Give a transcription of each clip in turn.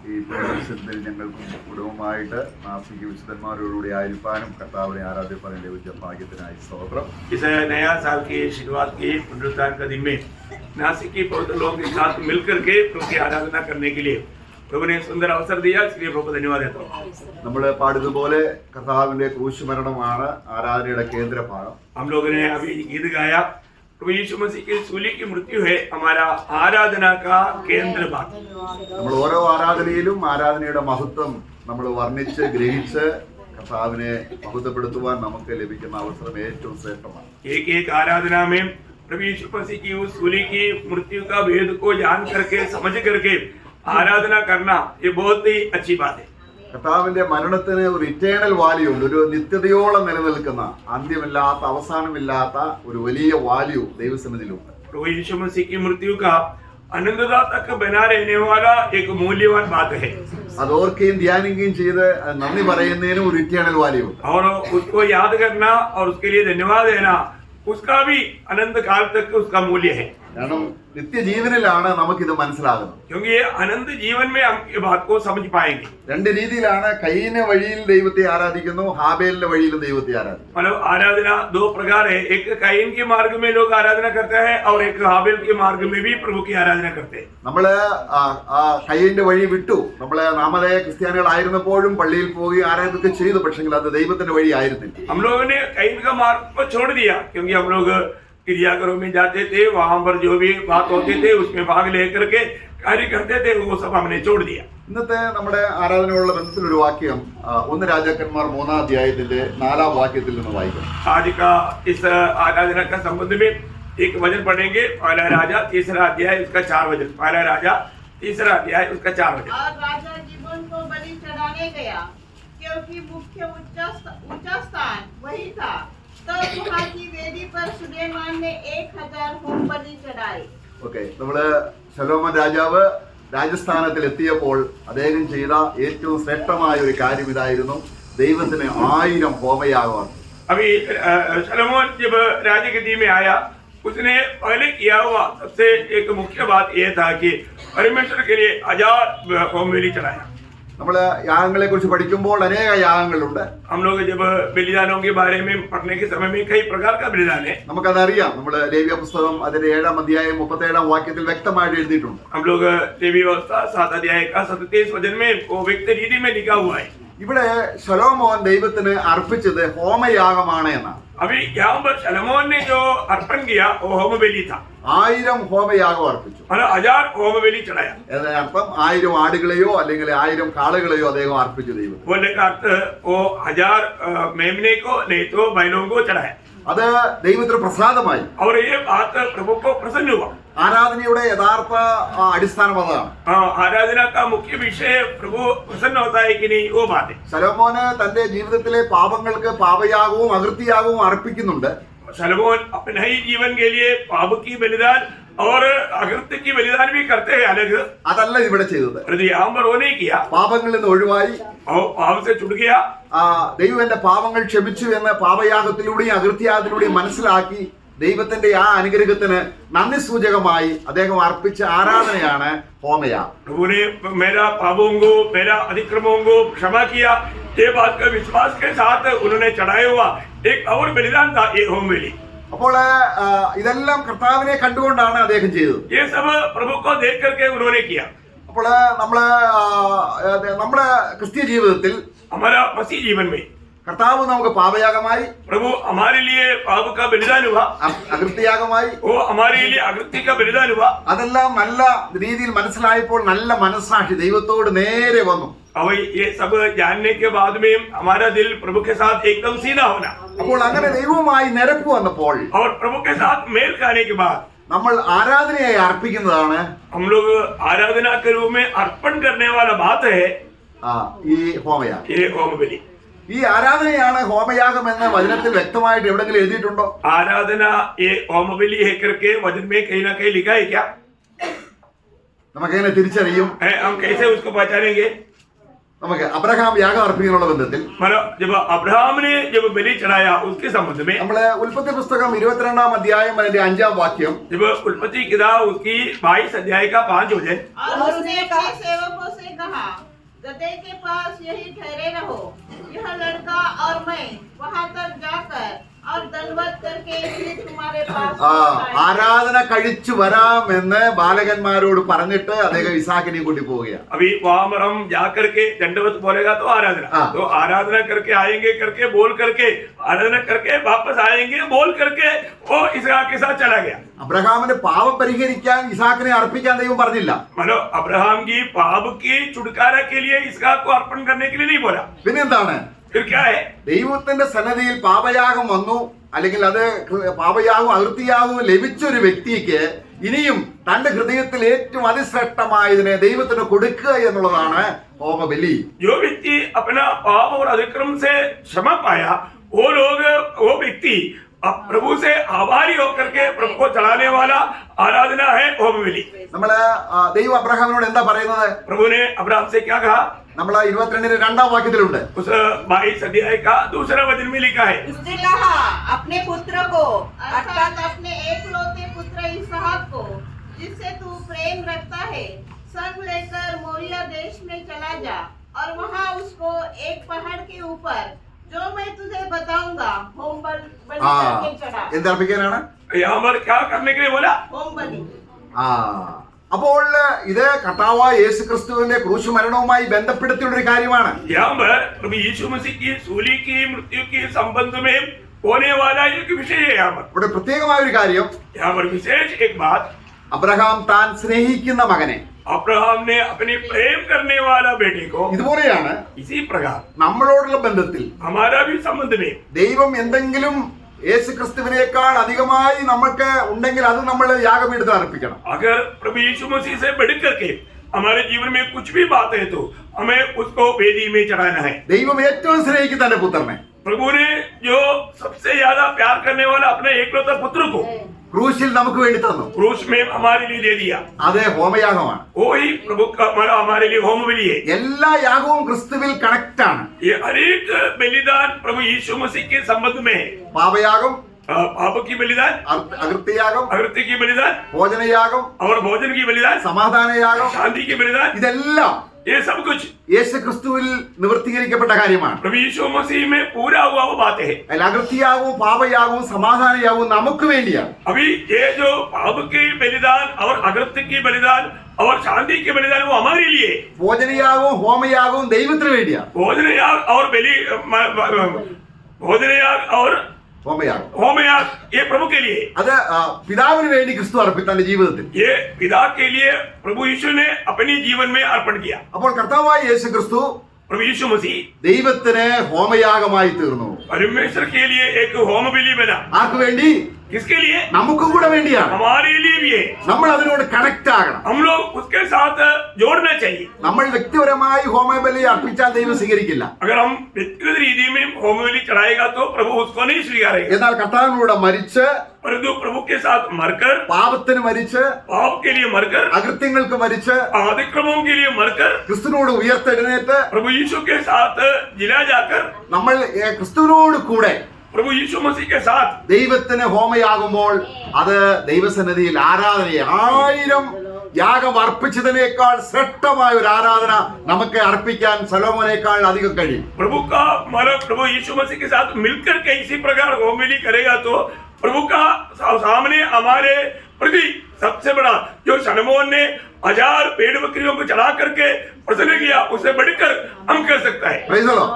ഈ പ്രദേശത്തിൽ ഞങ്ങൾക്കും കുടുംബമായിട്ട് നാസിക് വിശുദ്ധന്മാരോടുകൂടി ആയിരിക്കാനും കർത്താവിനെ ആരാധിപ്പാനും ലഭിച്ച ഭാഗ്യത്തിനായി സ്തോത്രം. इस नया साल की शुरुआत की पुनरुत्थान का दिन में नासिक की पवित्र लोगों के साथ मिलकर के प्रभु की आराधना करने के लिए प्रभु ने सुंदर अवसर दिया, इसलिए प्रभु को धन्यवाद देता हूँ. നമ്മൾ പാടുന്നതുപോലെ കർത്താവിന്റെ ക്രൂശുമരണമാണ് ആരാധനയുടെ കേന്ദ്രഭാഗം. हम लोगों ने अभी गीत गाया, प्रभु यीशु मसीह की सूली की मृत्यु है हमारा आराधना का केंद्र भाग. നമ്മൾ ഓരോ ആരാധനയിലും ആരാധനയുടെ മഹത്വം നമ്മൾ വർണ്ണിച്ച് ഗ്രഹിച്ച് കർത്താവിനെ മഹത്വപ്പെടുത്തുവാൻ നമുക്ക് ലഭിക്കുന്ന അവസരം ഏറ്റവും ശ്രേഷ്ഠമാണ്. एक एक आराधना में प्रभु यीशु मसीह की उस सूली की मृत्यु का भेद को जान करके समझ करके आराधना करना ये बहुत ही अच्छी बात है. കർത്താവിന്റെ മരണത്തിന് ഒരു ഇറ്റേണൽ വാല്യൂ ഉണ്ട്, ഒരു നിത്യതയോളം നിലനിൽക്കുന്ന അന്ത്യമില്ലാത്ത അവസാനമില്ലാത്ത ഒരു വലിയ വാല്യൂ ദൈവസന്നിധിയിലുണ്ട്. प्रभु यीशु मसीह की मृत्यु का अनंतता तक बना रहने वाला एक मूल्यवान बात है. അത് ഓർക്കുകയും ധ്യാനിക്കുകയും ചെയ്ത് നന്ദി പറയുന്നതിനും ഒരു ഇറ്റേണൽ വാല്യൂ ഉണ്ട്. और उसको याद करना और उसके लिए धन्यवाद देना, उसका भी अनंत काल तक उसका मूल्य है. കാരണം നിത്യജീവനിലാണ് നമുക്കിത് മനസ്സിലാകുന്നത്. क्योंकि ये अनंत जीवन में हम ये बात को समझ पाएंगे. രണ്ട് രീതിയിലാണ് കയീന്റെ വഴിയിൽ ദൈവത്തെ ആരാധിക്കുന്നു, ഹാബേലിന്റെ വഴിയിലും ദൈവത്തെ ആരാധിക്കുന്നു. मतलब आराधना दो प्रकार है, एक कयीन के मार्ग में लोग आराधना करते हैं और एक हाबेल के मार्ग में भी प्रभु की आराधना करते हैं. നമ്മള് കയീന്റെ വഴി വിട്ടു. നമ്മള് നാമധേയ ക്രിസ്ത്യാനികളായിരുന്നപ്പോഴും പള്ളിയിൽ പോയി ആരാധന ചെയ്തു, പക്ഷെങ്കിൽ അത് ദൈവത്തിന്റെ വഴി ആയിരുന്നില്ല. हम लोगों ने कयीन का मार्ग को छोड़ दिया, क्योंकि हम लोग क्रियाघरों में जाते थे, वहां पर जो भी बात होते थे उसमें भाग लेकर के कार्य करते थे, वो सब हमने छोड़ दिया. ഇന്നത്തെ നമ്മുടെ ആരാധനയുള്ള ബന്ധത്തിലൊരു വാക്യം 1 രാജാക്കന്മാർ 3-ാം അധ്യായത്തിന്റെ 4-ാം വാക്യത്തിൽ നിന്ന് വായിക്കാം. आज का इस आराधना का संबंध में एक वचन पढ़ेंगे, पहला राजा 3रा अध्याय उसका 4 वचन. पहला राजा 3रा अध्याय उसका 4 वचन. और राजा जीवन को बलि चढ़ाने गया, क्योंकि मुख्य ऊंचा स्थान वही था. तब वहाँ की वेदी पर सुलेमान ने 1000 होम बलि चढ़ाए. ഓക്കെ, നമ്മള് ശലോമോൻ രാജാവ് രാജസ്ഥാനത്തിൽ എത്തിയപ്പോൾ അദ്ദേഹം ചെയ്ത ഏറ്റവും ശ്രേഷ്ഠമായ ഒരു കാര്യം ഇതായിരുന്നു, ദൈവത്തിന് 1000 ഹോമയാഗം. अभी सलोमोन जब राजगद्दी में आया, उसने पहले किया हुआ सबसे एक मुख्य बात यह था कि परमेश्वर के लिए 1000 होम बलि चढ़ाया. നമ്മള് യാഗങ്ങളെ കുറിച്ച് പഠിക്കുമ്പോൾ അനേക യാഗങ്ങളുണ്ട്. हम लोग जब बलिदानों के बारे में पढ़ने के समय में कई प्रकार का बलिदान है. നമുക്കതറിയാം. നമ്മള് ലേവ്യ പുസ്തകം അതിന്റെ 7-ാം അധ്യായം 37-ാം വാക്യത്തിൽ വ്യക്തമായിട്ട് എഴുതിയിട്ടുണ്ട്. हम लोग लेवी व्यवस्था 7 अध्याय का 37 वचन में वो व्यक्त रीति में लिखा हुआ है. ഇവിടെ ശലോമോൻ ദൈവത്തിന് അർപ്പിച്ചത് ഹോമയാഗമാണ് എന്നാണ്. अभी यहाँ पर सलोमोन ने जो अर्पण किया वो होम बलि था. 1000 ഹോമയാഗം അർപ്പിച്ചു. 1000 होम बलि चढ़ाया. അതിനർത്ഥം 1000 ആടുകളെയോ അല്ലെങ്കിൽ 1000 കാളകളെയോ അദ്ദേഹം അർപ്പിച്ചു ദൈവം. बोलने का अर्थ वो 1000 मेमने को नहीं तो बैलों को चढ़ाया. അത് ദൈവത്തിന് പ്രസാദമായി. और ये बात प्रभु को प्रसन्न हुआ. ആരാധനയുടെ യഥാർത്ഥ അടിസ്ഥാനം അതാണ്. आराधना का मुख्य विषय प्रभु प्रसन्न होता है कि नहीं, वो बात है. ശലോമോന് തന്റെ ജീവിതത്തിലെ പാപങ്ങൾക്ക് പാപയാഗവും അകൃത്യയാഗവും അർപ്പിക്കുന്നുണ്ട്. सलोमोन अपने ही जीवन के लिए पाप की बलिदान और अकृत्य की बलिदान भी करते हैं अलग. അതല്ല ഇവിടെ ചെയ്തത്. यहाँ पर वो नहीं किया. പാപങ്ങളിൽ നിന്ന് ഒഴിവായി और पाप से छूट गया. ദൈവം എന്റെ പാപങ്ങൾ ക്ഷമിച്ചു എന്ന് പാപയാഗത്തിലൂടെയും അകൃത്യയാഗത്തിലൂടെയും മനസ്സിലാക്കി ദൈവത്തിന്റെ ആ അനുഗ്രഹത്തിന് നന്ദി സൂചകമായി അദ്ദേഹം അർപ്പിച്ച ആരാധനയാണ് ഹോമയാഗം. प्रभु ने मेरा पापों को, मेरा अतिक्रमों को क्षमा किया, ये बात का विश्वास के साथ उन्होंने चढ़ाया हुआ एक और बलिदान था ये होम बलि. അപ്പോൾ ഇതെല്ലാം കർത്താവിനെ കണ്ടുകൊണ്ടാണ് അദ്ദേഹം ചെയ്തത്. ये सब प्रभु को देख करके उन्होंने किया. അപ്പോൾ നമ്മുടെ ക്രിസ്തീയ ജീവിതത്തിൽ हमारा मसीह जीवन में കർത്താവ് നമുക്ക് പാപയാഗമായി, प्रभु हमारे लिए पाप का बलिदान हुआ, അകൃത്യയാഗമായി, वो हमारे लिए अकृत्य का बलिदान हुआ. അതെല്ലാം നല്ല രീതിയിൽ മനസ്സിലായപ്പോൾ നല്ല മനസ്സാക്ഷി ദൈവത്തോട് നേരെ വന്നു. अब ये सब जानने के बाद में हमारा दिल प्रभु के साथ एकदम सीधा होना, അപ്പോൾ അങ്ങനെ ദൈവവുമായി നിരപ്പ് വന്നപ്പോൾ और प्रभु के साथ मेल खाने के बाद നമ്മൾ ആരാധനയായി അർപ്പിക്കുന്നതാണ് हम लोग आराधना के रूप में अर्पण करने वाला बात है ഈ ഹോമയാഗം. ये होम बलि. ഈ ആരാധനയാണ് ഹോമയാഗം എന്ന് വചനത്തിൽ വ്യക്തമായിട്ട് എവിടെങ്കിലും എഴുതിയിട്ടുണ്ടോ? आराधना ये होम बलि है करके वचन में कहीं ना कहीं लिखा है क्या? നമുക്കെങ്ങനെ തിരിച്ചറിയും? हम कैसे उसको पहचानेंगे? നമുക്ക് അബ്രഹാം യാഗം അർപ്പിക്കാനുള്ള ബന്ധത്തിൽ मतलब जब अब्राहम ने जब बलि चढ़ाया उसके संबंध में, നമ്മള് ഉൽപ്പത്തി പുസ്തകം 22-ാം അധ്യായം അതിന്റെ 5-ാം വാക്യം जब उत्पत्ति किताब उसकी 22 अध्याय का 5 वचन, और उसने अपने सेवकों से कहा, गदहे के पास यही ठहरे रहो, यह लड़का और मैं वहां तक जाकर और दंडवत करके फिर तुम्हारे पास आएंगे। ആരാധന കഴിച്ചു വരാമെന്ന് ബാലകന്മാരോട് പറഞ്ഞിട്ട് അദ്ദേഹം ഇസാക്കിനെയും കൂട്ടി പോവുകയാണ്. अभी वहां पर हम जाकर के दंडवत बोलेगा तो आराधना, तो आराधना करके आएंगे करके बोल करके आराधना करके वापस आएंगे बोल करके वो इसहाक के साथ चला गया. അബ്രഹാമിന്റെ പാപം പരിഹരിക്കാൻ ഇസാക്കിനെ അർപ്പിക്കാൻ ദൈവം പറഞ്ഞില്ല. मतलब अब्राहम की पाप की छुटकारा के लिए इसहाक को अर्पण करने के लिए नहीं बोला. പിന്നെന്താണ്? फिर क्या है? ദൈവത്തിന്റെ സന്നദ്ധിയിൽ പാപയാഗം വന്നു, അല്ലെങ്കിൽ അത് പാപയാഗവും അകൃത്യയാഗവും ലഭിച്ച ഒരു വ്യക്തിക്ക് ഇനിയും തന്റെ ഹൃദയത്തിൽ ഏറ്റവും അതിശ്രേഷ്ഠമായതിനെ ദൈവത്തിന് കൊടുക്കുക എന്നുള്ളതാണ് ഹോമബലി. जो व्यक्ति अपना पाप और अतिक्रम से क्षमा पाया, वो व्यक्ति अब प्रभु से आभारी होकर के प्रभु को चढ़ाने वाला आराधना है होम बलि. നമ്മള് ദൈവം അബ്രഹാമിനോട് എന്താ പറയുന്നത്? प्रभु ने अब्राहम से क्या कहा? നമ്മൾ 22-ാം വാക്യത്തിലുണ്ട്. उस 22 अध्याय का दूसरा वचन में लिखा है, उसने कहा अपने पुत्र को अर्थात अपने एकलौते पुत्र इसहाक को, जिससे तू प्रेम रखता है, संग लेकर मोरिया देश में चला जा और वहां उसको एक पहाड़ के ऊपर जो मैं तुझे बताऊंगा होम बलि करके चढ़ा. എന്തർപ്പിക്കാനാണ്? यहाँ पर क्या करने के लिए बोला? होम बलि. അപ്പോൾ ഇത് കർത്താവായ യേശു ക്രിസ്തുവിന്റെ ക്രൂശ് മരണവുമായി ബന്ധപ്പെടുത്തിയുള്ള ഒരു കാര്യമാണ്. यहाँ पर प्रभु यीशु मसीह की सूली की मृत्यु के संबंध में होने वाला एक विषय है. यहाँ पर ഇവിടെ പ്രത്യേകമായ ഒരു കാര്യം, यहाँ पर विशेष एक बात, അബ്രഹാം താൻ സ്നേഹിക്കുന്ന മകനെ, अब्राहम ने अपने प्रेम करने वाला बेटे को, ഇതുപോലെയാണ് इसी प्रकार നമ്മളോടുള്ള ബന്ധത്തിൽ हमारा भी संबंध में ദൈവം എന്തെങ്കിലും യേശു ക്രിസ്തുവിനേക്കാൾ അധികമായി നമുക്ക് ഉണ്ടെങ്കിൽ അത് നമ്മൾ യാഗപീഠത്തിൽ അർപ്പിക്കണം. अगर प्रभु यीशु मसीह से बढ़ करके हमारे जीवन में कुछ भी बात है तो हमें उसको वेदी में चढ़ाना है. ദൈവം ഏറ്റവും സ്നേഹിക്കുന്ന തന്റെ പുത്രനെ प्रभु ने जो सबसे ज्यादा प्यार करने वाला अपने एकलौता पुत्र को ക്രൂശിൽ നമുക്ക് വേണ്ടി തന്നു. क्रूस में हमारे लिए दे दिया. അത് ഹോമയാഗമാണ്. वो ही प्रभु का हमारे लिए होम बलि है. എല്ലാ യാഗവും ക്രിസ്തുവിൽ കണക്ട് ആണ്. ये अनेक बलिदान प्रभु यीशु मसीह के संबंध में है. പാപയാഗം, पाप की बलिदान, അകൃത്യയാഗം, अकृत्य की बलिदान ഭോജനയാഗം, और भोजन की बलिदान, സമാധാനയാഗം, शांति की बलिदान, ഇതെല്ലാം ये सब कुछ യേശു ക്രിസ്തുവിൽ നിവർത്തീകരിക്കപ്പെട്ട കാര്യമാണ്. प्रभु यीशु मसीह में पूरा हुआ वो बात है. അതിൽ അകൃത്യയാഗവും പാപയാഗവും സമാധാനയാഗവും നമുക്ക് വേണ്ടിയാണ്. अभी ये जो पाप की बलिदान और अकृत्य की बलिदान और शांति की बलिदान वो हमारे लिए, ഭോജനയാഗവും ഹോമയാഗവും ദൈവത്തിന് വേണ്ടിയാണ്. भोजन याग और भोजन याग और ഹോമയാഗം होम याग ये प्रभु के लिए, അത് പിതാവിന് വേണ്ടി ക്രിസ്തു അർപ്പിച്ചു തന്റെ ജീവിതത്തിൽ. ये पिता के लिए प्रभु यीशु ने अपने जीवन में अर्पण किया. അപ്പോൾ കർത്താവായ യേശു ക്രിസ്തു प्रभु यीशु मसीह ദൈവത്തിന് ഹോമയാഗമായി തീർന്നു. परमेश्वर के लिए एक होम बलि बना. ആർക്ക് വേണ്ടി? किसके लिए? നമുക്കും കൂടെ വേണ്ടിയാണ്. हमारे लिए भी है. നമ്മൾ അതിനോട് കണക്ട് ആകണം. हम लोग उसके साथ जोड़ना चाहिए. നമ്മൾ വ്യക്തിപരമായി ഹോമബലി അർപ്പിച്ചാൽ ദൈവം സ്വീകരിക്കില്ല. अगर हम व्यक्तिगत रीति में होम बलि चढ़ाएगा तो प्रभु उसको नहीं स्वीकारेगा. എന്നാൽ കർത്താവിനൂടെ മരിച്ച്, परंतु प्रभु के साथ मरकर, പാപത്തിന് മരിച്ച്, पाप के लिए मरकर, അകൃത്യങ്ങൾക്ക് മരിച്ച്, अतिक्रमों के लिए मरकर, ക്രിസ്തുവിനോട് ഉയർത്തെഴുന്നേറ്റ് प्रभु यीशु के साथ जिला जाकर, നമ്മൾ ക്രിസ്തുവിനോട് കൂടെ प्रभु यीशु मसीह के साथ ദൈവത്തിന് ഹോമയാകുമ്പോൾ അത് ദൈവസന്നിധിയിൽ ആരാധനയെ 1000 യാഗം അർപ്പിച്ചതിനേക്കാൾ ശ്രേഷ്ഠമായ ഒരു ആരാധന നമുക്ക് അർപ്പിക്കാൻ സലോമോനേക്കാൾ അധികം കഴിയും. प्रभु का मतलब प्रभु यीशु मसीह के साथ मिलकर के इसी प्रकार होम बलि करेगा तो प्रभु का सामने हमारे प्रति सबसे बड़ा जो सलमोन ने 1000 भेड़ बकरियों को चढ़ा करके प्रसन्न किया, उससे बढ़कर हम कर सकता है. Praise the Lord.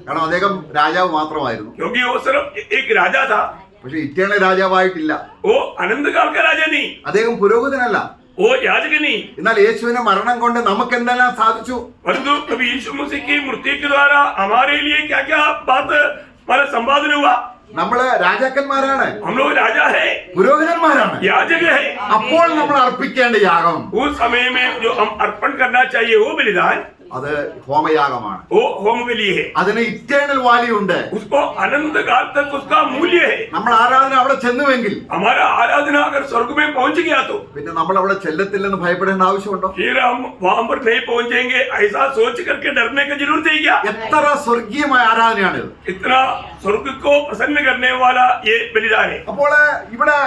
കാരണം അദ്ദേഹം രാജാവ് മാത്രമായിരുന്നു. क्योंकि वो सिर्फ एक राजा था, പക്ഷെ ഇറ്റേണൽ രാജാവായിട്ടില്ല. वो अनंत काल का राजा नहीं, അദ്ദേഹം പുരോഹിതനല്ല. वो याजक नहीं. എന്നാൽ യേശുവിന്റെ മരണം കൊണ്ട് നമുക്ക് എന്തെല്ലാം സാധിച്ചു? परंतु प्रभु यीशु मसीह की मृत्यु के द्वारा हमारे लिए क्या क्या बात हमारा संपादन हुआ. നമ്മള് രാജാക്കന്മാരാണ്, हम लोग राजा है, പുരോഹിതന്മാരാണ്. याजक है. അപ്പോൾ നമ്മൾ അർപ്പിക്കേണ്ട യാഗം उस समय में जो हम अर्पण करना चाहिए वो बलिदान, അത് ഹോമയാഗമാണ്. वो होम बलि है, അതിന് ഇറ്റേണൽ വാല്യൂ ഉണ്ട്. उसको अनंत काल तक उसका मूल्य है. നമ്മൾ ആരാധന അവിടെ ചെന്നുവെങ്കിൽ हमारा आराधना अगर स्वर्ग में पहुंच गया तो പിന്നെ നമ്മൾ അവിടെ ചെല്ലത്തില്ലെന്ന് ഭയപ്പെടേണ്ട ആവശ്യമുണ്ടോ? फिर हम वहां पर नहीं पहुंचेंगे ऐसा सोच करके डरने की जरूरत है क्या? എത്ര സ്വർഗീയമായ ആരാധനയാണിത്. इतना स्वर्ग को प्रसन्न करने वाला ये बलिदान है. അപ്പോൾ ഇവിടെ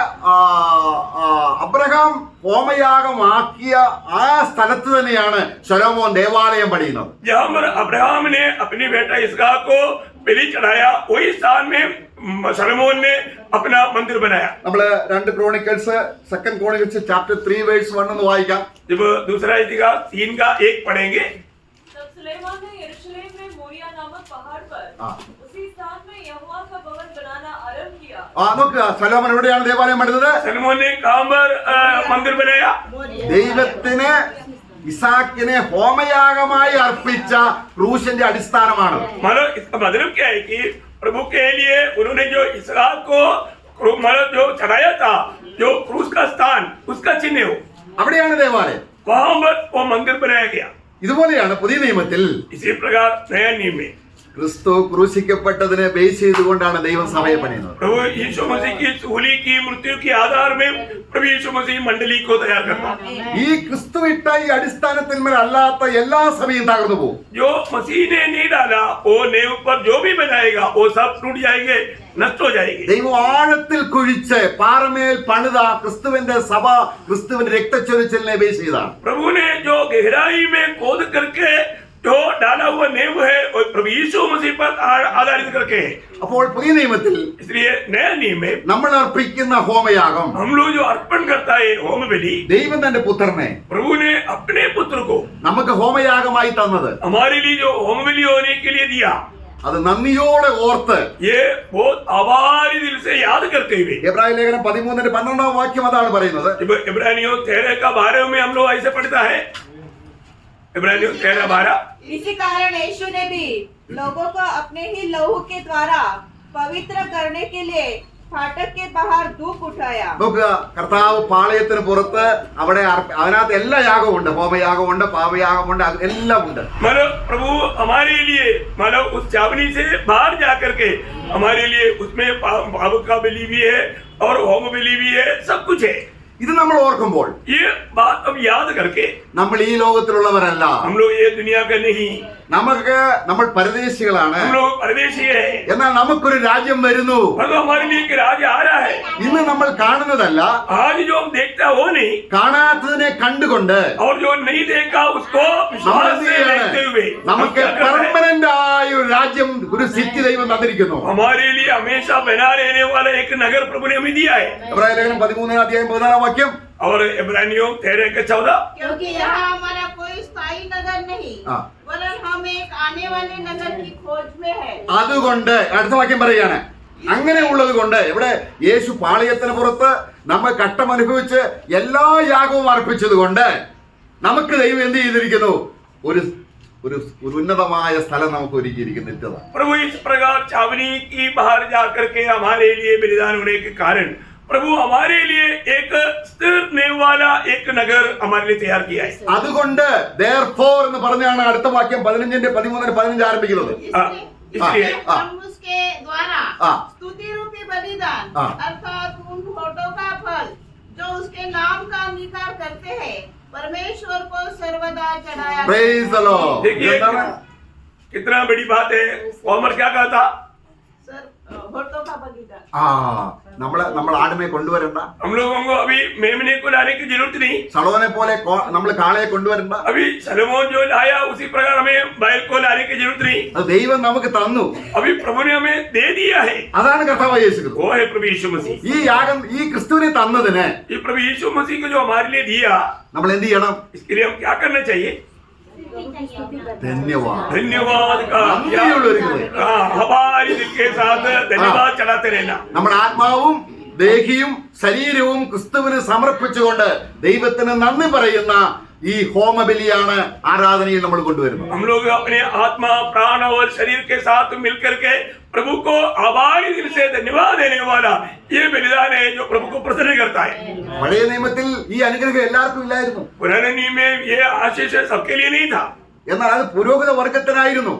അബ്രഹാം ഹോമയാഗമാക്കിയ ആ സ്ഥലത്ത് തന്നെയാണ് ശലോമോൻ ദേവാലയം പണിയുന്നത്. जहाँ पर अब्राहम ने अपनी बेटा इसहाक को बलि चढ़ाया वही स्थान में शलोमोन ने अपना मंदिर बनाया. നമ്മള് 2 ക്രോണിക്കൽസ് 2 ക്രോണിക്കൽസ് ചാപ്റ്റർ 3 വേഴ്സ് 1 എന്ന് വായിക്കാം. जब दूसरा इतिहास 3 का 1 पढ़ेंगे. तब सुलेमान ने यरूशलेम में मोरिया नामक पहाड़ पर उसी स्थान में यहोवा का भवन बनाना आरंभ किया. നോക്കുക, ശലോമോൻ എവിടെയാണ് ദേവാലയം പണിതത്? शलोमोन ने कहाँ पर मंदिर बनाया? ദൈവത്തിന് ഇസാക്കിനെ ഹോമയാഗമായി അർപ്പിച്ച ക്രൂശിന്റെ അടിസ്ഥാനമാണ്. मतलब इसका मतलब क्या है कि प्रभु के लिए उन्होंने जो इसहाक को मतलब जो चढ़ाया था, जो क्रूस का स्थान उसका चिन्ह हो, അവിടെയാണ് ദേവാലയം. वहां पर वो मंदिर बनाया गया. ഇതുപോലെയാണ് പുതിയ നിയമത്തിൽ इसी प्रकार नया नियम में ക്രിസ്തു ക്രൂശിക്കപ്പെട്ടതിനെ ബേസ് ചെയ്തുകൊണ്ടാണ് ദൈവം സഭയെ പണിയുന്നത്. प्रभु यीशु मसीह की सूली की मृत्यु के आधार में प्रभु यीशु मसीह मंडली को तैयार करता. ഈ ക്രിസ്തു ഇട്ട ഈ അടിസ്ഥാനത്തിന്മേൽ അല്ലാത്ത എല്ലാ സഭയും തകർന്നു പോകും. जो मसीह ने नहीं डाला वो नेव पर जो भी बनाएगा वो सब टूट जाएंगे, नष्ट हो जाएंगे. ദൈവം ആഴത്തിൽ കുഴിച്ച് പാറമേൽ പണിത ക്രിസ്തുവിന്റെ സഭ ക്രിസ്തുവിന്റെ രക്തച്ചൊരിച്ചിലിനെ ബേസ് ചെയ്താണ്. प्रभु ने जो गहराई में खोद करके जो डाला हुआ नेव है और प्रभु यीशु मसीह पर आधारित करके है. അപ്പോൾ പുതിയ നിയമത്തിൽ इसलिए नया नियम में നമ്മൾ അർപ്പിക്കുന്ന ഹോമയാഗം हम लोग जो अर्पण करता है होम बलि, ദൈവം തന്റെ പുത്രനെ प्रभु ने अपने पुत्र को നമുക്ക് ഹോമയാഗമായി തന്നത് हमारे लिए जो होम बलि होने के लिए दिया, അത് നന്ദിയോടെ ഓർത്ത് ये बहुत आभारी दिल से याद करते हुए. എബ്രായ ലേഖനം 13:12 വാക്യം അതാണ് പറയുന്നത്. जब इब्रानियों 13 का 12 में हम लोग ऐसे पढ़ता है, इब्रानियों 13:12. इसी कारण यीशु ने भी लोगों को अपने ही लहू के द्वारा पवित्र करने के लिए फाटक के बाहर धूप उठाया. നോക്കുക, കർത്താവ് പാളയത്തിന് പുറത്ത് അവിടെ അതിനകത്ത് എല്ലാ യാഗവും ഉണ്ട്. ഹോമയാഗമുണ്ട്, പാപയാഗമുണ്ട്, എല്ലാം ഉണ്ട്. मतलब प्रभु हमारे लिए मतलब उस छावनी से बाहर जाकर के हमारे लिए उसमें पाप का बलि भी है और होम बलि भी है, सब कुछ है. ഇത് നമ്മൾ ഓർക്കുമ്പോൾ ये बात अब याद करके നമ്മൾ ഈ ലോകത്തിലുള്ളവരല്ല. हम लोग ये दुनिया का नहीं, നമ്മൾ പരദേശികളാണ്. हम लोग परदेशी है. എന്നാൽ നമുക്കൊരു രാജ്യം വരുന്നു. पर तो हमारे लिए एक राज्य आ रहा है. ഇന്ന് നമ്മൾ കാണുന്നതല്ല, आज जो हम देखता है वो नहीं, കാണാത്തതിനെ കണ്ടുകൊണ്ട് और जो नहीं देखा उसको विश्वास से देखते हुए हम നമുക്ക് क्या कर रहे हैं? പെർമനന്റ് ആയ ഒരു രാജ്യം, ഒരു സിറ്റി ദൈവം തന്നിരിക്കുന്നു. हमारे लिए हमेशा बना रहने वाला एक नगर प्रभु ने हमें दिया है. എബ്രായ ലേഖനം 13:14 वाक्യം. और इब्रानियों 13:14. क्योंकि यहाँ हमारा कोई स्थायी नगर नहीं, हाँ। वरन हम एक आने वाले नगर की खोज में है. അതുകൊണ്ട് അടുത്ത വാക്യം പറയുകയാണ്, അങ്ങനെ ഉള്ളത് കൊണ്ട് ഇവിടെ യേശു പാളയത്തിന് പുറത്ത് നമ്മൾ കട്ടം അനുഭവിച്ച് എല്ലാ യാഗവും അർപ്പിച്ചത് കൊണ്ട് നമുക്ക് ദൈവം എന്ത് ചെയ്തിരിക്കുന്നു? ഒരു ഒരു ഉന്നതമായ സ്ഥലം നമുക്ക് ഒരുക്കിയിരിക്കുന്നു. നിത്യത. प्रभु इस प्रकार छावनी की बाहर जाकर के हमारे लिए बलिदान होने के कारण प्रभु हमारे लिए एक स्थिरने वाला एक नगर हमारे लिए तैयार किया है. അതുകൊണ്ട് therefore എന്ന് പറഞ്ഞാണ് അടുത്ത വാക്യം 15:13-15 ആരംഭിക്കുന്നത്. इसलिए हम उसके द्वारा हाँ। स्तुति रूपी बलिदान हाँ। अर्थात उन होठों का फल जो उसके नाम का अंगीकार करते हैं परमेश्वर को सर्वदा चढ़ाया. Praise the Lord. देखिए कितना बड़ी बात है. ओमर क्या कहा था? सर होठों का बलिदान. നമ്മൾ ആടുമേ കൊണ്ടുവരണ്ട, हम लोगों को अभी मेमने को लाने की जरूरत नहीं. സളോനെ പോലെ നമ്മൾ കാളയെ കൊണ്ടുവരണ്ട. अभी सलोमोन जो लाया उसी प्रकार हमें बैल को लाने की जरूरत नहीं. അത് ദൈവം നമുക്ക് തന്നു. अभी प्रभु ने हमें दे दिया है. അതാണ് കർത്താവായ യേശു ക്രിസ്തു. वो है प्रभु यीशु मसीह. ഈ യാഗം ഈ ക്രിസ്തുവിനെ തന്നതിന് ये प्रभु यीशु मसीह को जो हमारे लिए दिया, നമ്മൾ എന്ത് ചെയ്യണം? इसके लिए हम क्या करना चाहिए? ധന്യവാദം. धन्यवाद का നന്ദിയുള്ളവർക്ക് हमारे दिल के साथ धन्यवाद चढ़ाते रहना. നമ്മുടെ ആത്മാവും ദേഹിയും ശരീരവും ക്രിസ്തുവിന് സമർപ്പിച്ചുകൊണ്ട് ദൈവത്തിന് നന്ദി പറയുന്ന ഈ ഹോമബലിയാണ് ആരാധനയിൽ നമ്മൾ കൊണ്ടുവരുന്നത്. हम लोग अपने आत्मा प्राण और शरीर के साथ मिलकर के प्रभु को आभारी दिल से धन्यवाद देने वाला ये बलिदान है जो प्रभु को प्रसन्न करता है. പഴയ നിയമത്തിൽ ഈ അനുഗ്രഹം എല്ലാവർക്കും ഇല്ലായിരുന്നു. पुराने नियम में ये आशीष सबके लिए नहीं था. എന്നാൽ അത് പുരോഹിത വർഗത്തിനായിരുന്നു.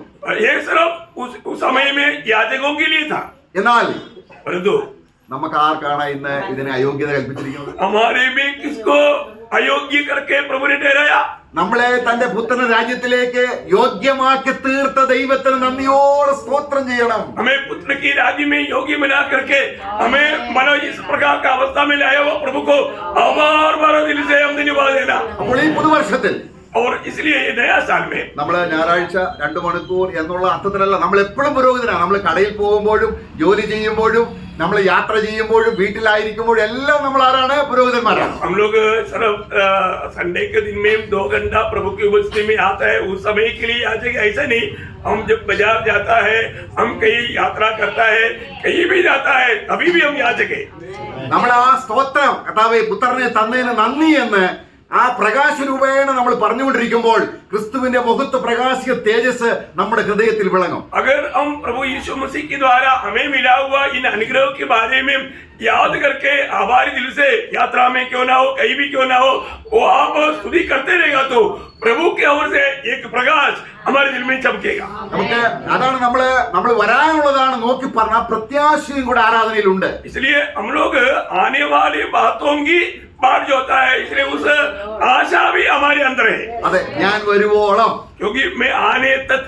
ये सिर्फ उस समय में याजकों के लिए था, എന്നാൽ परंतु നമുക്ക് ആർക്കാണ് ഇന്ന് ഇതിനെ അയോഗ്യത കൽപ്പിച്ചിരിക്കുന്നത്? हमारे में किसको अयोग्य करके प्रभु ने ठहराया? നമ്മളെ തന്റെ പുത്രന്റെ രാജ്യത്തിലേക്ക് യോഗ്യമാക്കി തീർത്ത ദൈവത്തിന് നന്ദിയോടെ സ്തോത്രം ചെയ്യണം. हमें पुत्र की राज्य में योग्य बना करके हमें मानो इस प्रकार का अवस्था में लाया हुआ प्रभु को बार दिल से हम धन्यवाद देना। അപ്പോൾ ഈ പുതുവർഷത്തിൽ और इसलिए ये नया साल में നമ്മൾ ഞായറാഴ്ച 2 മണിക്കൂർ എന്നുള്ള അർത്ഥത്തിലല്ല, നമ്മൾ എപ്പോഴും പുരോഹിതനാണ്. നമ്മൾ കടയിൽ പോകുമ്പോഴും ജോലി ചെയ്യുമ്പോഴും നമ്മൾ യാത്ര ചെയ്യുമ്പോഴും വീട്ടിലായിരിക്കുമ്പോഴും എല്ലാം നമ്മൾ ആരാണ്? പുരോഹിതന്മാരാണ്. हम लोग सिर्फ संडे के दिन में 2 घंटा प्रभु की उपस्थिति में आता है, उस समय के लिए आज ऐसा नहीं। हम जब बाजार जाता है, हम कहीं यात्रा करता है, कहीं भी जाता है, तभी भी हम याचक है। നമ്മൾ ആ സ്തോത്രം കർത്താവേ പുത്രനെ തന്നതിന് നന്ദി എന്ന് ആ പ്രകാശ രൂപേണ നമ്മൾ പറഞ്ഞുകൊണ്ടിരിക്കുമ്പോൾ ക്രിസ്തുവിന്റെ മുഖത്ത് പ്രകാശിക തേജസ് നമ്മുടെ ഹൃദയത്തിൽ വിളങ്ങും. अगर हम प्रभु यीशु मसीह के द्वारा हमें मिला हुआ इन अनुग्रहों के बारे में याद करके आभारी दिल से यात्रा में क्यों ना हो, कहीं भी क्यों ना हो, वो आप स्तुति करते रहेगा तो प्रभु की ओर से एक प्रकाश हमारे दिल में चमकेगा। നമുക്ക് അതാണ് നമ്മൾ വരാനുള്ളതാണ് നോക്കി പറഞ്ഞ പ്രത്യാശയും കൂടെ ആരാധനയിലുണ്ട്. इसलिए हम लोग आने वाली बातों की बात जो होता है, इसलिए उस आशा भी हमारे अंदर है, അതെ, ഞാൻ വരുവോളം. क्योंकि मैं आने तक,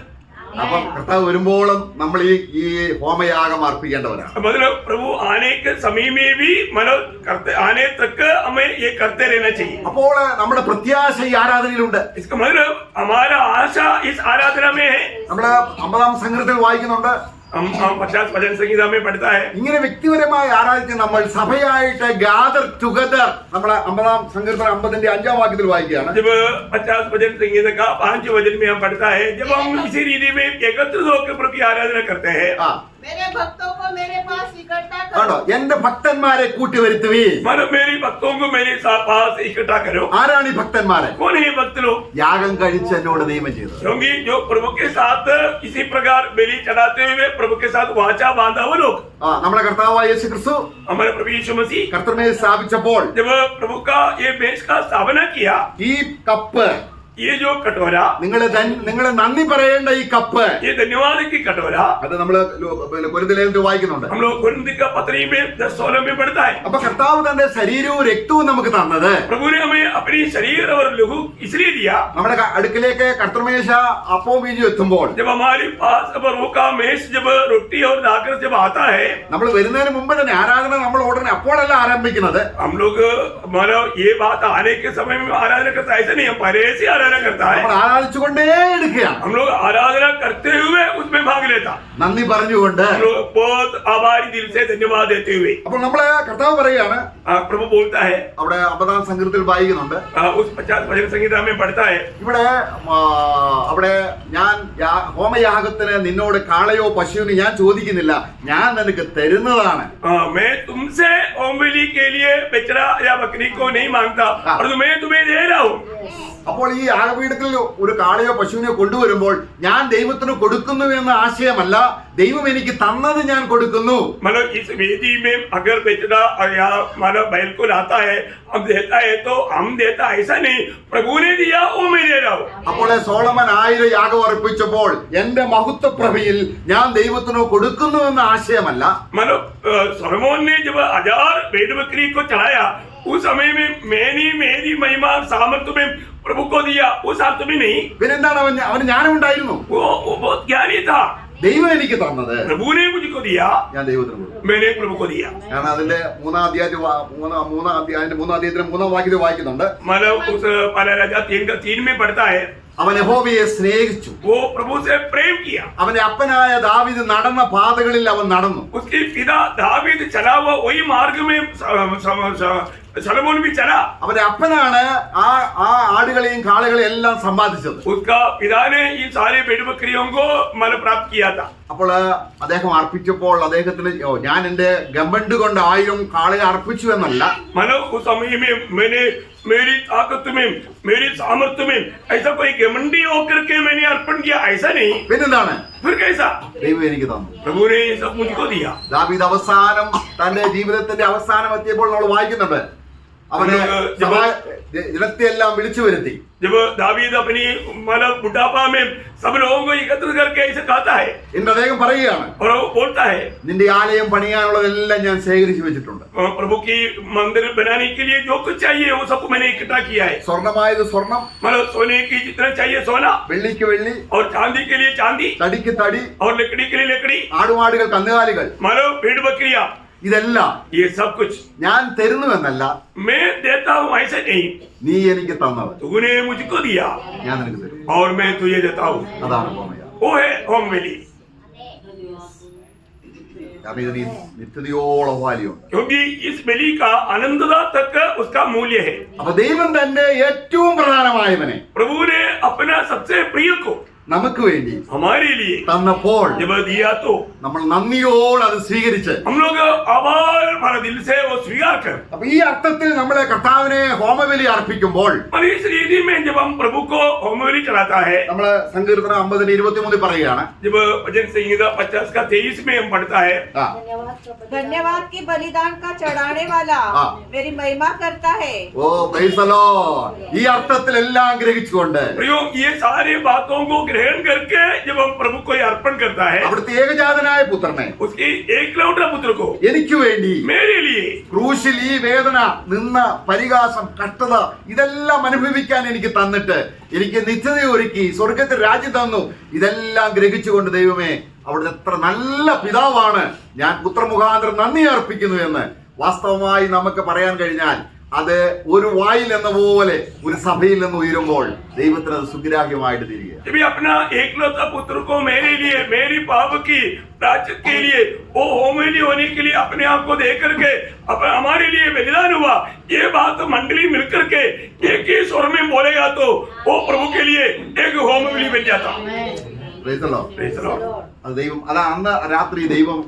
അപ്പം കർത്താവ് വരുമ്പോഴും നമ്മൾ ഈ ഹോമയാഗം അർപ്പിക്കേണ്ടവരാണ്. मतलब प्रभु आने के समय में भी मतलब करते आने तक हमें ये करते रहना चाहिए। അപ്പോൾ നമ്മുടെ പ്രത്യാശ ഈ ആരാധനയിലുണ്ട്. इसका मतलब हमारा आशा इस आराधना में है। നമ്മള് 50-ാം സങ്കീർത്തനത്തിൽ വായിക്കുന്നുണ്ട്, हम 50 भजन संगीता में पढ़ता है, ഇങ്ങനെ വ്യക്തിപരമായി ആരാധിക്കുന്ന നമ്മൾ സഭയായിട്ട് ഗാദർ ടുഗദർ. നമ്മളെ 50-ാം സങ്കീർത്തനം 50-ന്റെ 5-ാം വാക്യത്തിൽ വായിക്കുകയാണ്. जब 50 भजन संगीता का 5 भजन में हम पढ़ता है, जब हम इसी रीति में एकत्रित होकर प्रभु की आराधना करते हैं, मेरे भक्तों को मेरे पास इकट्ठा ആണോ? करो। എന്റെ ഭക്തന്മാരെ കൂട്ടിവരുത്തുവീൻ. मतलब मेरी भक्तों को मेरे पास इकट्ठा करो। ആരാണ് ഈ ഭക്തന്മാരെ? कौन है ये भक्त लोग? യാഗം കഴിച്ച് എന്നോട് നിയമം ചെയ്തത്. क्योंकि जो प्रभु के साथ इसी प्रकार बलि चढ़ाते हुए प्रभु के साथ वाचा बांधा हुआ लोग, നമ്മുടെ കർത്താവായ യേശു ക്രിസ്തു हमारे प्रभु यीशु मसीह കർത്തൃമേൽ സ്ഥാപിച്ചപ്പോൾ जब प्रभु का ये मेज का स्थापना किया, ഈ കപ്പ്, ये जो कटोरा, നിങ്ങൾ നന്ദി പറയേണ്ട ഈ കപ്പ്, ये धन्यवाद की कटोरा, അത് നമ്മള് കൊരിന്ത്യലേഖനത്തിൽ വായിക്കുന്നുണ്ട്. हम लोग कुरिन्थ का पत्री में 10:16 में पढ़ता है। അപ്പൊ കർത്താവ് തന്റെ ശരീരവും രക്തവും നമുക്ക് തന്നത് प्रभु ने हमें अपनी शरीर और लहू इसलिए दिया, നമ്മുടെ അടുക്കിലേക്ക് കർത്തൃമേശ അപ്പവും വീഞ്ഞും എത്തുമ്പോൾ, जब हमारे पास प्रभु का मेज जब रोटी और दाकर जब आता है, നമ്മൾ വരുന്നതിന് മുമ്പ് തന്നെ ആരാധന നമ്മൾ ഉടനെ അപ്പോഴല്ല ആരംഭിക്കുന്നത്. हम लोग मतलब ये बात आने के समय में आराधना करता है, ऐसा नहीं, हम पहले से आराधना करता है। നമ്മൾ ആരാധിച്ചുകൊണ്ടേ എടുക്കുകയാണ്, हम लोग आराधना करते हुए उसमें भाग लेता, നന്ദി പറഞ്ഞുകൊണ്ട്. हम लोग बहुत आभारी दिल से धन्यवाद देते हुए। അപ്പോൾ നമ്മള് കർത്താവ് പറയുകയാണ്, प्रभु बोलता है, അവിടെ 50-ാം സങ്കീർത്തനത്തിൽ വായിക്കുന്നുണ്ട്, उस 50 भजन संगीता में पढ़ता है, ഇവിടെ അവിടെ ഞാൻ ഹോമയാഗത്തിന് നിന്നോട് കാളയോ പശുവിന് ഞാൻ ചോദിക്കുന്നില്ല, ഞാൻ നിനക്ക് തരുന്നതാണ്. मैं तुमसे होम बलि के लिए बछड़ा या बकरी को नहीं मांगता, और मैं तुम्हें दे रहा हूँ। അപ്പോൾ ഈ യാഗപീഠത്തിൽ ഒരു കാളയോ പശുവിനെയോ കൊണ്ടുവരുമ്പോൾ ഞാൻ ദൈവത്തിന് കൊടുക്കുന്നു എന്ന ആശയമല്ല, ദൈവം എനിക്ക് തന്നത് ഞാൻ കൊടുക്കുന്നു. मतलब इस वेदी में अगर बछड़ा या मानो बैल को लाता है, हम देता है तो हम देता, ऐसा नहीं, प्रभु ने दिया वो मैं दे रहा हूँ। അപ്പോൾ സോളമൻ 1000 യാഗം അർപ്പിച്ചപ്പോൾ എന്റെ മഹത്വപ്രഭയിൽ ഞാൻ ദൈവത്തിന് കൊടുക്കുന്നു എന്ന ആശയമല്ല. मतलब सोलोमन ने जब 1000 भेड़ बकरी को चढ़ाया, उस समय में मैंने मेरी महिमा सामर्थ्य में प्रभु को दिया, उस अर्थ में नहीं। പിന്നെന്താണ് അവന് ജ്ഞാനം ഉണ്ടായിരുന്നു. वो बहुत ज्ञानी था, ദൈവം എനിക്ക് തന്നത് प्रभु ने मुझको दिया, ഞാൻ ദൈവത്തിന് കൊടുക്കും. मैंने प्रभु को दिया। കാരണം അതിന്റെ 3-ാം അധ്യായത്തിൽ 3-ാം അധ്യായത്തിൽ 3-ാം വാക്യത്തിൽ വായിക്കുന്നുണ്ട്, मतलब उस पहला राजा 3 में पढ़ता है, അവൻ യഹോവയെ സ്നേഹിച്ചു, वो प्रभु से प्रेम किया, അവന്റെ അപ്പനായ ദാവീദ് നടന്ന പാതകളിൽ അവൻ നടന്നു. उसके पिता दावीद चला हुआ वही मार्ग में सलोमन भी चला। അവന്റെ അപ്പനാണ് ആ ആടുകളെയും കാളകളെയും എല്ലാം സമ്പാദിച്ചത്. उसका पिता ने इन सारे भेड़ बकरियों को मन प्राप्त किया था। അപ്പോൾ അദ്ദേഹം അർപ്പിച്ചപ്പോൾ അദ്ദേഹത്തിന് ഞാൻ എന്റെ ഗവൺമെന്റ് കൊണ്ട് 1000 കാളയെ അർപ്പിച്ചു എന്നല്ല, मतलब उस समय में मैंने मेरी ताकत में, मेरी सामर्थ्य में ऐसा कोई घमंडी होकर के मैंने अर्पण किया, ऐसा नहीं। പിന്നെന്താണ്? फिर कैसा? ദൈവം എനിക്ക് തന്നു. प्रभु ने ये सब मुझको दिया। ദാവീദ് അവസാനം തന്റെ ജീവിതത്തിന്റെ അവസാനം എത്തിയപ്പോൾ നമ്മൾ വായിക്കുന്നുണ്ട്, അവന് ജനത്തെ എല്ലാം വിളിച്ചു വരുത്തി. जब दावीद अपनी मतलब बुढ़ापा में सब लोगों को एकत्र करके ऐसे कहता है എന്നിട്ട് അദ്ദേഹം പറയുകയാണ്, और वो बोलता है നിന്റെ ആലയം പണിയാനുള്ളതെല്ലാം ഞാൻ ശേഖരിച്ചു വെച്ചിട്ടുണ്ട്. प्रभु की मंदिर बनाने के लिए जो कुछ चाहिए वो सब मैंने इकट्ठा किया है. സ്വർണമായത് സ്വർണം, मतलब सोने की जितना चाहिए सोना, വെള്ളിക്ക് വെള്ളി, और चांदी के लिए चांदी, തടിക്ക് തടി, और लकड़ी के लिए लकड़ी, ആടുമാടുകൾ കന്നുകാലികൾ, मतलब भेड़ बकरियां, ഇതെല്ലാം ये सब कुछ ഞാൻ തരുന്നുവെന്നല്ല, मैं देता हूँ ऐसे नहीं, നീ എനിക്ക് തന്നത് तूने मुझको दिया ഞാൻ നിനക്ക് തരും. और मैं तुझे देता हूँ. അതാണ് ഹോമയാഗം. वो है होम वेली. കാരണം ഇതിന് നിത്യതയോളം വാല്യുണ്ട്. क्योंकि इस बलि का अनंतता तक उसका मूल्य है. അപ്പൊ ദൈവം തന്റെ ഏറ്റവും പ്രധാനമായവനെ प्रभु ने अपना सबसे प्रिय को നമുക്ക് വേണ്ടി हमारे लिए തന്നപ്പോൾ जब दिया तो നമ്മൾ നന്ദിയോടെ അത് സ്വീകരിച്ച്, हम लोग आभार हमारे दिल से वो स्वीकार कर. അപ്പൊ ഈ അർത്ഥത്തിൽ നമ്മളെ കർത്താവിനെ ഹോമബലി അർപ്പിക്കുമ്പോൾ और इस रीति में जब हम प्रभु को होम वेली चढ़ाता है, നമ്മള് സങ്കീർത്തനം 50:23 പറയുകയാണ്. जब भजन संहिता 50 का 23 में हम पढ़ता है, ആ, धन्यवाद की बलिदान का चढ़ाने वाला हाँ। मेरी महिमा करता है. ഓ പ്രൈസ് ദി ലോർഡ്. ഈ അർത്ഥത്തിൽ എല്ലാം ഗ്രഹിച്ചുകൊണ്ട് प्रयोग ये सारे बातों को ग्रहण करके जब हम प्रभु को ये अर्पण करता है, അവിടുത്തെ ഏകജാതനായ പുത്രനെ उसके एक लौटा पुत्र को എനിക്ക് വേണ്ടി मेरे लिए ക്രൂശിൽ ഈ വേദന, നിന്ന, പരിഹാസം, കഷ്ടത ഇതെല്ലാം അനുഭവിക്കാൻ എനിക്ക് തന്നിട്ട് എനിക്ക് നിത്യത ഒരുക്കി സ്വർഗത്തിൽ രാജ്യം തന്നു. ഇതെല്ലാം ഗ്രഹിച്ചുകൊണ്ട് ദൈവമേ, അവിടുത്തെ എത്ര നല്ല പിതാവാണ്, ഞാൻ പുത്രമുഖാന്തരം നന്ദി അർപ്പിക്കുന്നു എന്ന് വാസ്തവമായി നമുക്ക് പറയാൻ കഴിഞ്ഞാൽ അത് ഒരു വായിൽ എന്ന പോലെ ഒരു സഭയിൽ നിന്ന് ഉയരുമ്പോൾ ദൈവത്തിന് അത് സുഗ്രാഹ്യമായിട്ട് തിരികെ. जब भी अपना एकलौता पुत्र को मेरे लिए, मेरी पाप की प्रायश्चित के लिए, वो होमवेली होने के लिए अपने आप को दे करके हमारे लिए बलिदान हुआ, ये बात मंडली मिलकर के एक ही स्वर में बोलेगा तो वो प्रभु के लिए एक होमवेली बन जाता. Praise the Lord. Praise the Lord. അത് ദൈവം അതാ അന്ന് രാത്രി ദൈവം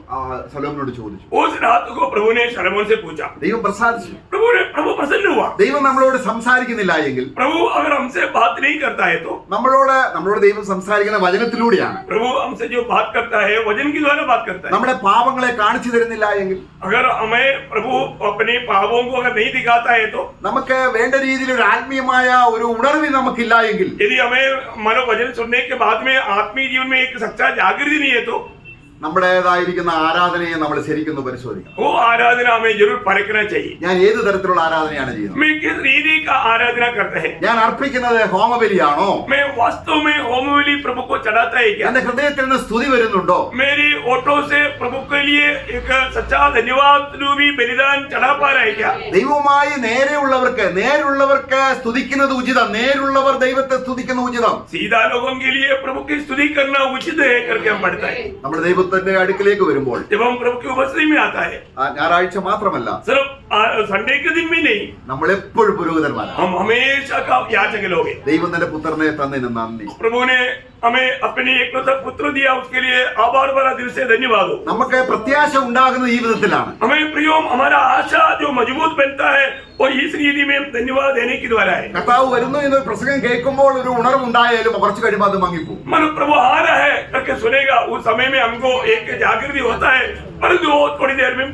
സലോമോനോട് ചോദിച്ചു. उस रात को प्रभु ने शलोमोन से पूछा, ദൈവം പ്രസാദിച്ചു. प्रभु प्रसन्न हुआ. ദൈവം നമ്മളോട് സംസാരിക്കുന്നില്ല എങ്കിൽ, प्रभु अगर हमसे बात नहीं करता है तो നമ്മളോട് ദൈവം സംസാരിക്കുന്ന വചനത്തിലൂടെയാണ്. प्रभु हमसे जो बात करता है वचन के द्वारा बात करता है. നമ്മുടെ പാപങ്ങളെ കാണിച്ചു തരുന്നില്ല എങ്കിൽ, अगर हमें प्रभु अपने पापों को अगर नहीं दिखाता है तो, നമുക്ക് വേണ്ട രീതിയിൽ ഒരു ആത്മീയമായ ഒരു ഉണർവ് നമുക്കില്ല എങ്കിൽ, यदि हमें मानो वचन सुनने के बाद में आत्मीय जीवन में एक सच्चा जागृति नहीं है तो നമ്മുടേതായിരിക്കുന്ന ആരാധനയെ നമ്മൾ ശരിക്കും പരിശോധിക്കണം. वो आराधना हमें जरूर परखना चाहिए. ഞാൻ ഏത് തരത്തിലുള്ള ആരാധനയാണ് ചെയ്യുന്നത്? मैं किस रीति का आराधना करता है? ഞാൻ അർപ്പിക്കുന്നത് ഹോമബലിയാണോ? मैं वास्तव में होमवेली प्रभु को चढ़ाता है क्या? എന്റെ ഹൃദയത്തിൽ നിന്ന് സ്തുതി വരുന്നുണ്ടോ? मेरी ओठों से प्रभु के लिए एक सच्चा धन्यवाद रूपी बलिदान चढ़ा पा रहा है क्या? ദൈവവുമായി നേരുള്ളവർക്ക് സ്തുതിക്കുന്നത് ഉചിതം. നേരുള്ളവർ ദൈവത്തെ സ്തുതിക്കുന്ന ഉചിതം. सीधा लोगों के लिए प्रभु की स्तुति करना उचित है करके हम पढ़ता है. നമ്മുടെ ദൈവത്തിന്റെ അടുക്കിലേക്ക് വരുമ്പോൾ जब हम प्रभु की उपस्थिति में आता है, ഞായറാഴ്ച മാത്രമല്ല, सिर्फ संडे के दिन में नहीं, നമ്മൾ എപ്പോഴും പുരോഹിതന്മാരാണ്. हम हमेशा का याचक लोग हैं. ദൈവം തന്റെ പുത്രനെ തന്നതിന് നന്ദി. प्रभु ने हमें अपने एकलौता पुत्र दिया, उसके लिए आभार भरा दिल से धन्यवाद हो. നമുക്ക് പ്രത്യാശ ഉണ്ടാകുന്നത് ഈ വിധത്തിലാണ്. हमें प्रियोम हमारा आशा जो मजबूत बनता है वो इस रीति में धन्यवाद देने के द्वारा है. കർത്താവ് വരുന്നു എന്നൊരു പ്രസംഗം കേൾക്കുമ്പോൾ ഒരു ഉണർവുണ്ടായാലും കുറച്ച് കഴിയുമ്പോൾ അത് മങ്ങിപ്പോകും. मन प्रभु आ रहा है करके सुनेगा, उस समय में हमको एक जागृति होता है, परंतु वो थोड़ी देर में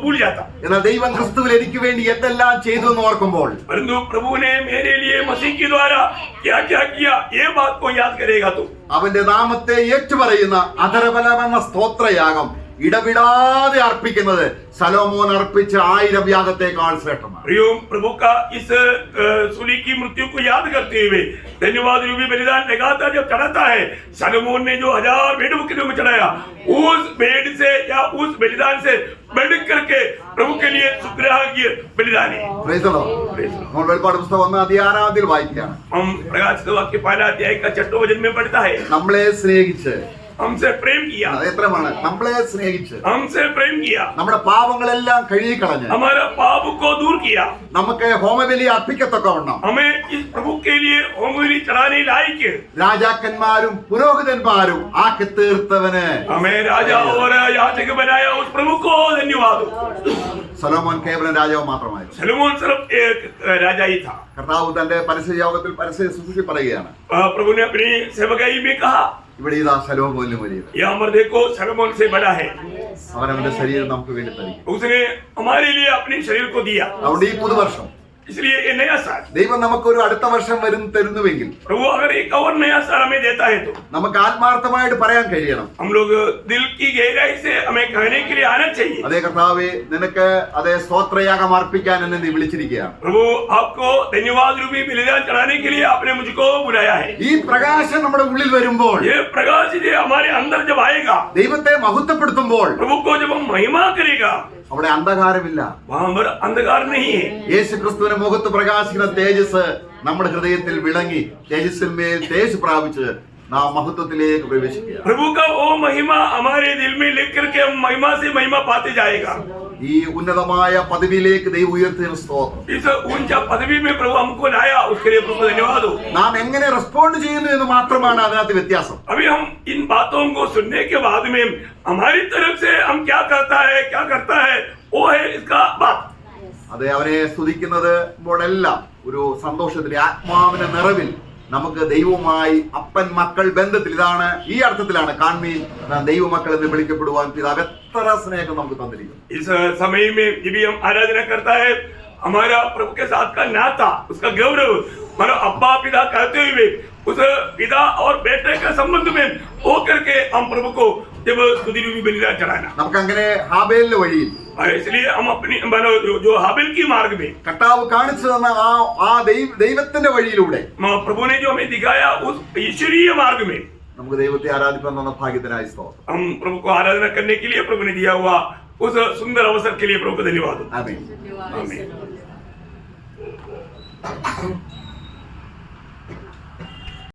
भूल जाता. എന്നാൽ ദൈവം ക്രിസ്തുവിൽ എനിക്ക് വേണ്ടി എന്തെല്ലാം ചെയ്തു എന്ന് ഓർക്കുമ്പോൾ, परंतु प्रभु ने मेरे लिए मसीह के द्वारा क्या क्या किया, ये बात को याद करेगा तो അവന്റെ നാമത്തെ ഏറ്റുപറയുന്ന അധരബലമെന്ന സ്തോത്രയാഗം ഇടവിടാതെ അർപ്പിക്കുന്നത് സലോമോൻ അർപ്പിച്ച 1000 യാഗത്തെക്കാൾ ശ്രേഷ്ഠമാണ്. प्रियोम प्रभु का इस सूली की मृत्यु को याद करते हुए धन्यवाद रूपी बलिदान लगातार जब चढ़ाता है, सलोमोन ने जो 1000 भेड़ बकरियों में चढ़ाया, उस भेड़ से या उस बलिदान से बढ़ करके प्रभु के लिए सुग्राह्य बलिदान है. Praise the Lord. നമ്മൾ വെളിപ്പാട് പുസ്തകം 1:6 വായിക്കുകയാണ്. हम प्रकाशित वाक्य 1 अध्याय का 6 वचन में पढ़ता है, നമ്മളെ സ്നേഹിച്ച്, हमसे प्रेम किया, അത് എത്രമാണ്? നമ്മളെ സ്നേഹിച്ച് हमसे प्रेम किया, നമ്മുടെ പാപങ്ങളെല്ലാം കഴുകിക്കളഞ്ഞ് हमारा पाप को दूर किया, നമുക്ക് ഹോമബലി അർപ്പിക്കത്തക്കവണ്ണം हमें इस प्रभु के लिए होमबलि चढ़ाने लायक, രാജാക്കന്മാരും പുരോഹിതന്മാരും ആക്കി തീർത്തവന് हमें राजा और याजक बनाया, उस प्रभु को धन्यवाद. സലോമോൻ കേവലം രാജാവ് മാത്രമായിരുന്നു. सलोमोन सिर्फ एक राजा ही था. കർത്താവ് തന്റെ പരസ്യയോഗത്തിൽ പരസ്യ ശുശ്രൂഷ പറയുകയാണ്, प्रभु ने अपनी सेवकाई में कहा, ഇവിടെ ഇതാ സലോമോനിലും വലിയത്, यह अमर देखो सलोमोन से बड़ा है. അവൻ അവന്റെ ശരീരം നമുക്ക് വേണ്ടി തരും. उसने हमारे लिए अपने शरीर को दिया. അതുകൊണ്ട് ഈ പുതുവർഷം इसलिए ये नया साल ദൈവം നമുക്കൊരു അടുത്ത വർഷം തരുന്നുവെങ്കിൽ प्रभु अगर एक और नया साल हमें देता है तो നമുക്ക് ആത്മാർത്ഥമായിട്ട് പറയാൻ കഴിയണം, हम लोग दिल की गहराई से हमें कहने के लिए आना चाहिए, അതേ കർത്താവേ, നിനക്ക് അതേ സ്തോത്രയാഗം അർപ്പിക്കാൻ എന്നെ നീ വിളിച്ചിരിക്കുകയാണ്. प्रभु आपको धन्यवाद रूपी बलिदान चढ़ाने के लिए आपने मुझको बुलाया है. ഈ പ്രകാശം നമ്മുടെ ഉള്ളിൽ വരുമ്പോൾ, ये प्रकाश ये हमारे अंदर जब आएगा, ദൈവത്തെ മഹത്വപ്പെടുത്തുമ്പോൾ प्रभु को जब हम महिमा करेगा, അവിടെ അന്ധകാരമില്ല. वहां पर अंधकार नहीं है. യേശു ക്രിസ്തുവിന്റെ മുഖത്ത് പ്രകാശിക്കുന്ന തേജസ് നമ്മുടെ ഹൃദയത്തിൽ വിളങ്ങി തേജസ്സിന്മേൽ തേജസ് പ്രാപിച്ച് നാം മഹത്വത്തിലേക്ക് പ്രവേശിക്കുക. प्रभु का वो महिमा हमारे दिल में लेकर के हम महिमा से महिमा पाते जाएगा. ഈ ഉന്നതമായ പദവിയിലേക്ക് ദൈവം ഉയർത്തിയ സ്തോത്രം. इस ऊंचा पदवी में प्रभु हमको लाया, उसके लिए प्रभु धन्यवाद हो. നാം എങ്ങനെ റെസ്പോണ്ട് ചെയ്യുന്നു എന്ന് മാത്രമാണ് അതിനകത്ത് വ്യത്യാസം. अभी हम इन बातों को सुनने के बाद में हमारी तरफ से हम क्या करता है वो है इसका बात. അതെ, അവനെ സ്തുതിക്കുന്നതുമ്പോഴെല്ലാം ഒരു സന്തോഷത്തിന്റെ ആത്മാവിന്റെ നിറവിൽ നമുക്ക് ദൈവവുമായി അപ്പൻ മക്കൾ ബന്ധത്തിൽ, ഇതാണ് ഈ അർത്ഥത്തിലാണ് കാൺമീൻ ദൈവമക്കൾ എന്ന് വിളിക്കപ്പെടുവാൻ പിതാവ് എത്ര സ്നേഹം നമുക്ക് തന്നിരിക്കുന്നു. इस समय में जब भी हम आराधना करता है, हमारा प्रभु के साथ का नाता, उसका गौरव, हमारा अब्बा पिता कहते हुए उस पिता और बेटे के संबंध में हो करके हम प्रभु को जब स्तुति रूपी बलिदान चढ़ाना, നമുക്ക് അങ്ങനെ ഹാബേലിന്റെ വഴിയിൽ इसलिए हम अपनी जो हाबिल की मार्ग में കർത്താവ് കാണിച്ചു തന്ന ആ ദൈവത്തിന്റെ വഴിയിലൂടെ प्रभु ने जो हमें दिखाया उस ईश्वरीय मार्ग में നമുക്ക് ദൈവത്തെ ആരാധിക്കാൻ തന്ന ഭാഗ്യത്തിനായി സ്തോത്രം. हम प्रभु को आराधना करने के लिए प्रभु ने दिया हुआ उस सुंदर अवसर के लिए प्रभु को धन्यवाद हो. ആമേൻ. आमीन.